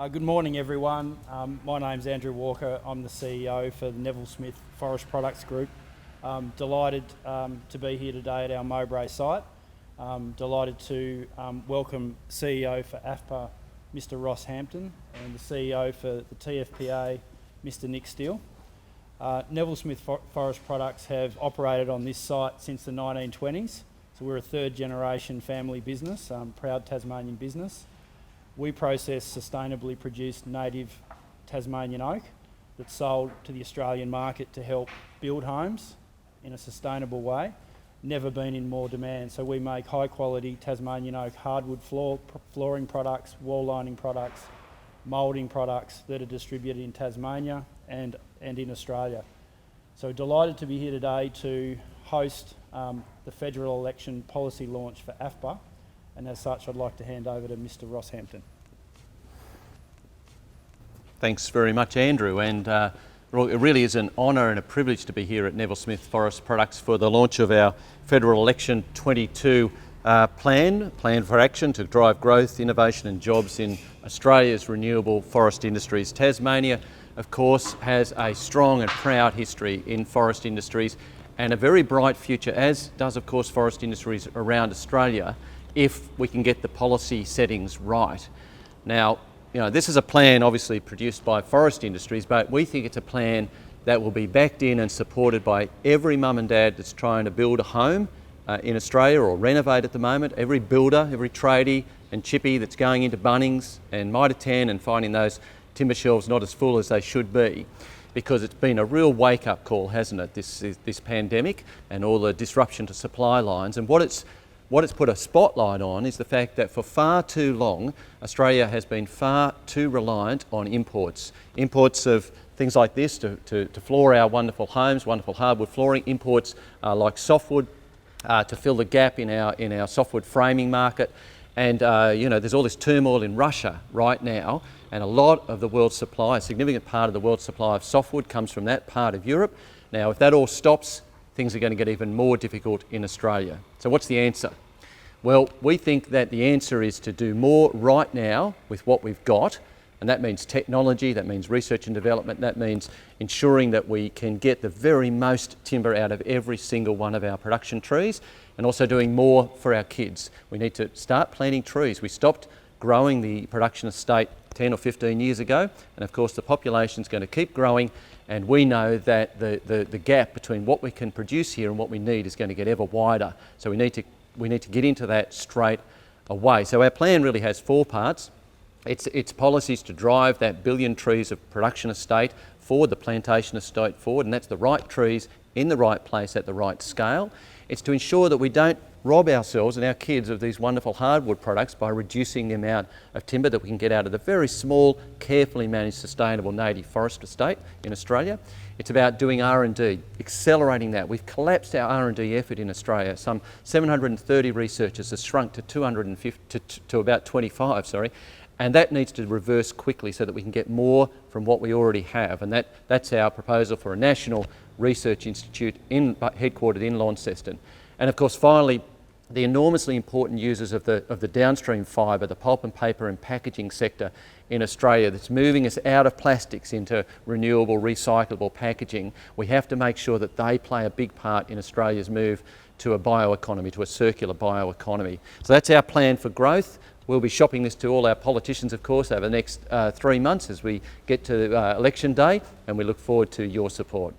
Good morning, everyone. My name's Andrew Walker. I'm the CEO for the Neville Smith Forest Products Group. Delighted to be here today at our Mowbray site. Delighted to welcome CEO for AFPA, Mr. Ross Hampton, and the CEO for the TFPA, Mr. Nick Steele. Neville Smith Forest Products have operated on this site since the 1920s, so we're a third generation family business, proud Tasmanian business. We process sustainably produced native Tasmanian oak that's sold to the Australian market to help build homes in a sustainable way. Never been in more demand. So we make high quality Tasmanian oak hardwood flooring products, wall lining products, moulding products that are distributed in Tasmania and in Australia. So delighted to be here today to host the federal election policy launch for AFPA. And as such, I'd like to hand over to Mr. Ross Hampton. Thanks very much, Andrew. And it really is an honour and a privilege to be here at Neville Smith Forest Products for the launch of our Federal Election 22 plan for action to drive growth, innovation and jobs in Australia's renewable forest industries. Tasmania, of course, has a strong and proud history in forest industries and a very bright future, as does, of course, forest industries around Australia, if we can get the policy settings right. Now, this is a plan obviously produced by forest industries, but we think it's a plan that will be backed in and supported by every mum and dad that's trying to build a home in Australia or renovate at the moment, every builder, every tradie and chippy that's going into Bunnings and Mitre 10 and finding those timber shelves not as full as they should be, because it's been a real wake-up call, hasn't it, this pandemic and all the disruption to supply lines. And what it's put a spotlight on is the fact that for far too long, Australia has been far too reliant on imports. Imports of things like this to floor our wonderful homes, wonderful hardwood flooring, imports like softwood to fill the gap in our softwood framing market. And there's all this turmoil in Russia right now, and a lot of the world's supply, a significant part of the world's supply of softwood comes from that part of Europe. Now, if that all stops, things are going to get even more difficult in Australia. So what's the answer? Well, we think that the answer is to do more right now with what we've got, and that means technology, that means research and development, that means ensuring that we can get the very most timber out of every single one of our production trees, and also doing more for our kids. We need to start planting trees. We stopped growing the production estate 10 or 15 years ago, and of course the population's going to keep growing, and we know that the gap between what we can produce here and what we need is going to get ever wider. So we need to get into that straight away. So our plan really has four parts. It's policies to drive that billion trees of production estate forward, the plantation estate forward, and that's the right trees in the right place at the right scale. It's to ensure that we don't rob ourselves and our kids of these wonderful hardwood products by reducing the amount of timber that we can get out of the very small, carefully managed, sustainable native forest estate in Australia. It's about doing R&D, accelerating that. We've collapsed our R&D effort in Australia. Some 730 researchers has shrunk to 250 to about 25, and that needs to reverse quickly so that we can get more from what we already have. And that's our proposal for a national research institute headquartered in Launceston. And of course, finally, the enormously important users of the downstream fibre, the pulp and paper and packaging sector in Australia that's moving us out of plastics into renewable, recyclable packaging. We have to make sure that they play a big part in Australia's move to a bioeconomy, to a circular bioeconomy. So that's our plan for growth. We'll be shopping this to all our politicians, of course, over the next 3 months as we get to election day, and we look forward to your support.